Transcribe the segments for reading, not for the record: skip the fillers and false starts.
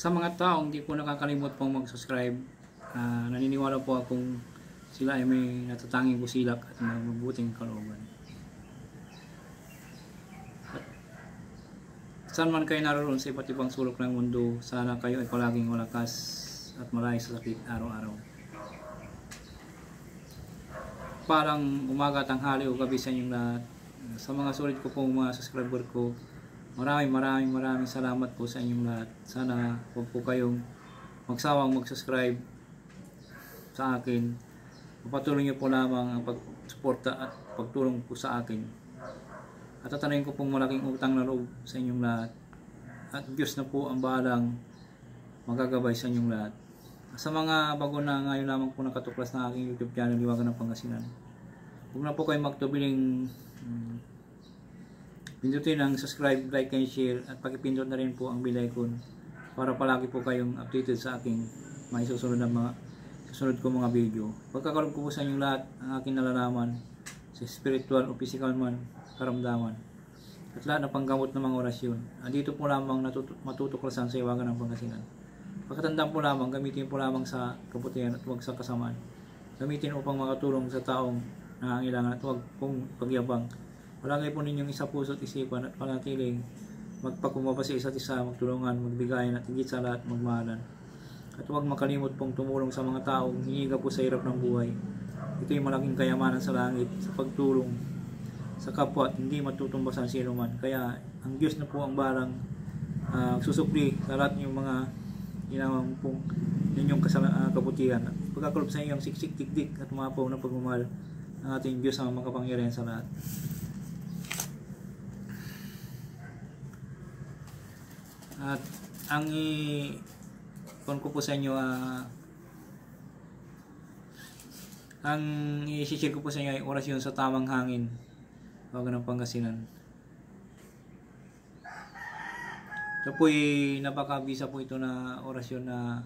Sa mga taong hindi po nakakalimot pong mag-subscribe, naniniwala po akong sila ay may natatanging busilak at mabubuting kalooban. Saan man kayo naroon sa iba't ibang sulok ng mundo, sana kayo ay palaging malakas at malayo sa sakit araw-araw. Parang umaga, tanghali o gabi sa inyong lahat. Sa mga sulit ko pong mga subscriber ko, maraming salamat po sa inyong lahat. Sana huwag po kayong magsawang mag-subscribe sa akin. Patuloy niyo po lamang ang pagsuporta at pagtulong po sa akin. At tatanayin ko pong malaking utang na loob sa inyong lahat. At Diyos na po ang bahalang magagabay sa inyong lahat. Sa mga bago na ngayon lamang po nakatuklas na aking YouTube channel, Liwagan ng Pangasinan, huwag na po kayong magtubiling pindutin ang subscribe, like, and share, at pakipindot na rin po ang bell icon para palagi po kayong updated sa aking may susunod ko mga video. Pagkakaroon ko po sa inyong lahat ang aking nalalaman sa spiritual o physical man karamdaman at lahat na panggamot ng mga orasyon. Andito po lamang matutuklasan sa Liwagan ng Pangasinan. Pagkatandaan po lamang, gamitin po lamang sa kabutihan at huwag sa kasamaan. Gamitin upang makatulong sa taong nangangailangan at huwag pong pagyabang. Palagay po ninyong isa puso at isipan at panatiling magpakumbaba sa isa't isa, magtulungan, magbigayan at higit sa lahat magmahalan. At huwag makalimot pong tumulong sa mga taong hinihiga po sa hirap ng buhay. Ito'y malaking kayamanan sa langit sa pagtulong sa kapwa at hindi matutumbasan sino man. Kaya ang Diyos na po ang balang susupli sa lahat ng mga ginawang pong ninyong kabutihan. Pagkakulop sa inyong siksik, tikdik at umapaw na pagmamahal ng ating Diyos ang makapangyarihan sa lahat. At ang ikon ko po sa inyo, ang i-share ko po sa inyo ay orasyon sa tamang hangin, Liwagan ng Pangasinan. Ito po ay napakabisa po ito na orasyon na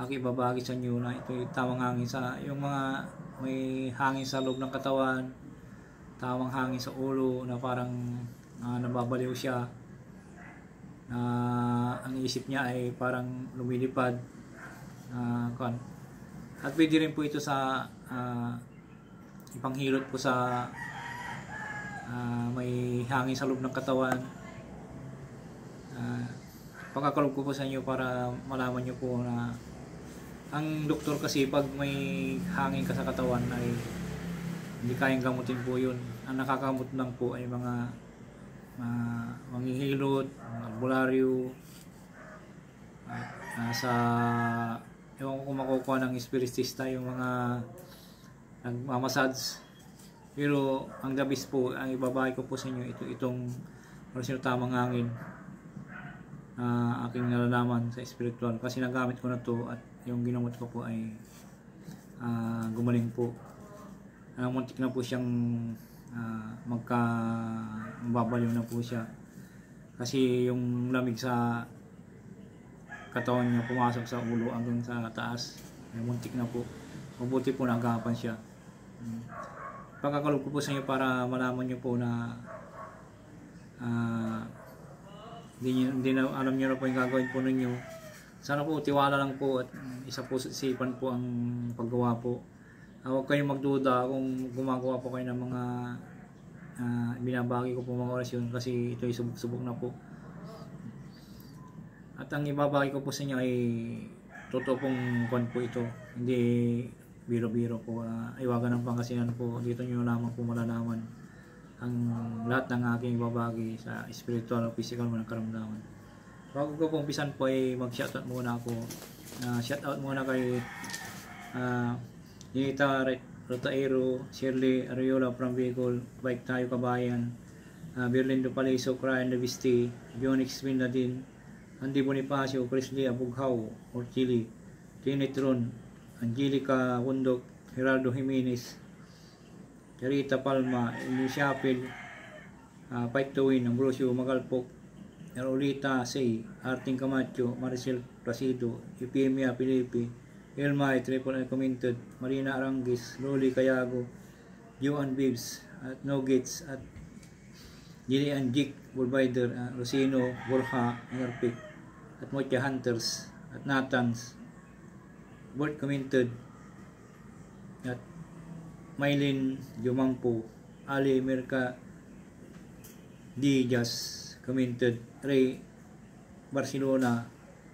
aking ibabahagi sa inyo, na ito ay tamang hangin sa yung mga may hangin sa loob ng katawan, tamang hangin sa ulo na parang nababaliw siya. Ang isip niya ay parang lumilipad, at pwede rin po ito sa ipanghilot po sa may hangin sa loob ng katawan. Pagkakalog ko po sa inyo para malaman nyo po na ang doktor kasi pag may hangin ka sa katawan ay hindi kayang gamutin po yun. Ang nakakamot lang po ay mga manghihilot, albularyo, sa ewan ko kung makukuha ng espiritista, yung mga nagmamassage. Pero ang the best po, ang ibabahay ko po sa inyo itong orasyon tamang hangin na aking nalalaman sa spiritual, kasi nagamit ko na to at yung ginamot ko po ay gumaling po. Muntik na po siyang mababaliw na po siya kasi yung lamig sa katawan niya pumasok sa ulo hanggang sa taas. Muntik na po, mabuti po nagapan siya. Pagkakalog ko po sa inyo para malaman nyo po na hindi na alam nyo na po yung gagawin po ninyo. Sana po tiwala lang po at isa po sa isipan po ang paggawa po. Huwag kayong magduda kung gumagawa po kayo ng mga binabagi ko po mga orasyon, kasi ito ay subok-subok na po. At ang ibabagi ko po sa inyo ay totoo pong kwan po ito, hindi biro-biro po. Liwagan ng Pangasinan po, dito nyo lamang po malalaman ang lahat ng aking ibabagi sa spiritual o physical mo ng karamdaman. Bago ko pong umpisan po ay mag-shoutout muna ako. Shoutout muna kay Nita Rotaero, Shirley Ariola from Bicol, Bike Tayo Kabayan, Berlindo Paliso, Cryan Levisti, Bionix Mindadin, Andy Bonifacio, Crisley Abughaw, Orchili, Tinitron, Angelica Wundok, Geraldo Jimenez, Charita Palma, Elishapil, Pike Tuwin, Ambrosio Magalpok, Erolita Say, Arting Camacho, Maricel Placido, Epimia Filipe, Elmay, Triple Commented, Marina Arangis, Loli Cayago, Joan Bibbs, at No Gates, at Gillian Jik, Bulbider, Rosino, Borja, Ngarpik, at Mocha Hunters at Nathans, Bert commented, at Maylin Jumampo, Ali Merca Diaz commented, Ray Barcelona,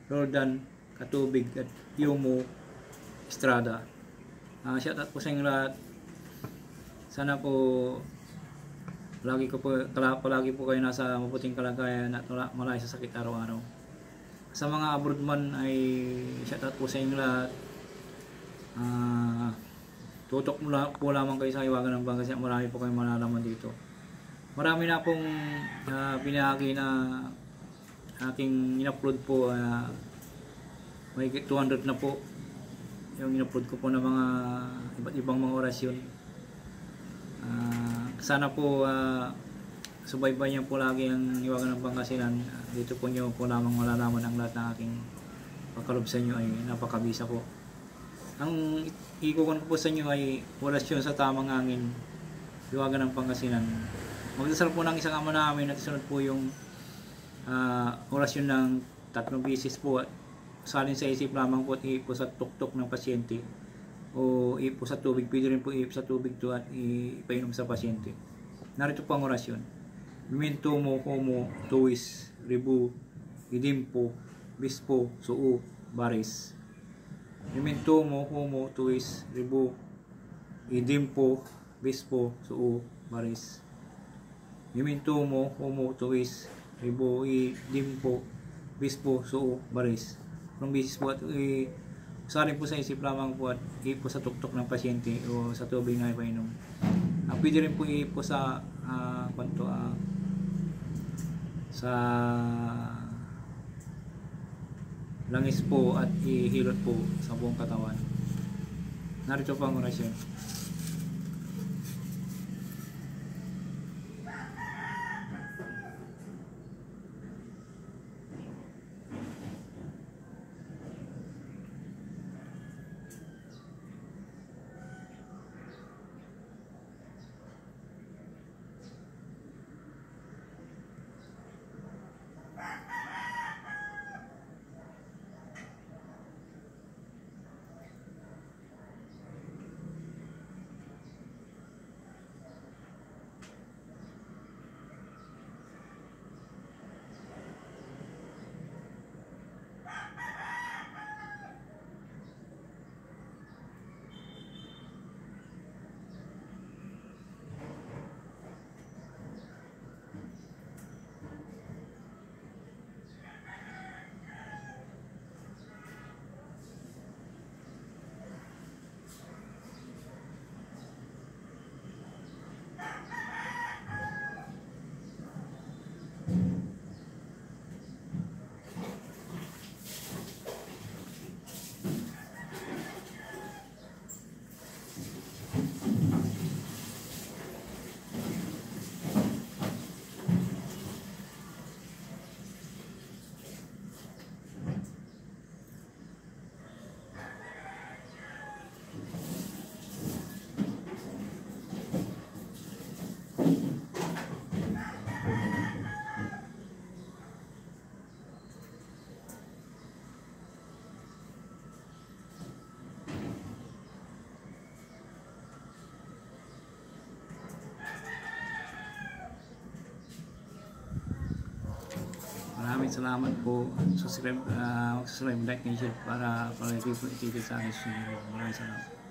Roldan Katubig at Yomo Estrada. Shout out po sa inyo lahat. Sana po palagi po kayo nasa mabuting kalagayan at malayo sa sakit araw-araw. Sa mga abroad man ay shout out po sa inyo lahat. Tutok po lamang kayo sa Hiwaga ng Pangasinan. Marami po kayong malalaman dito. Marami na pong binahagi na aking in-upload po. May 200 na po yung in-upload ko po ng mga iba't ibang mga orasyon. Sana po subaybayan po lagi ang Hiwaga ng Pangasinan. Dito po nyo po lamang malalaman ang lahat ng aking pagkalob sa inyo ay napakabisa po. Ang ikukunan ko po sa inyo ay orasyon sa tamang hangin, Hiwaga ng Pangasinan. Magdasal po ng isang ama namin at isunod po yung orasyon ng 3 beses po. Salin sa isip lamang po at ipo sa tuktok ng pasyente o ipo sa tubig. Pwede rin po ipo sa tubig to at ipainom sa pasyente. Narito po ang orasyon. Memento mo, homo, tuis, ribu, idimpo, bispo, suu, baris. Memento mo, homo, tuis, ribu, idimpo, bispo, suu, baris. Memento mo, homo, tuis, ribu, idimpo, bispo, suu, baris. Kung bisis po at usarin po sa isip lamang po at ipo sa tuktok ng pasyente o sa tubig na ipainom. Pwede rin po ipo sa sa langis po at ihilot po sa buong katawan. Narito po ang orasyon. Maraming salamat po. Subscribe, like and share para palagi po ititid sa akin. Maraming salamat.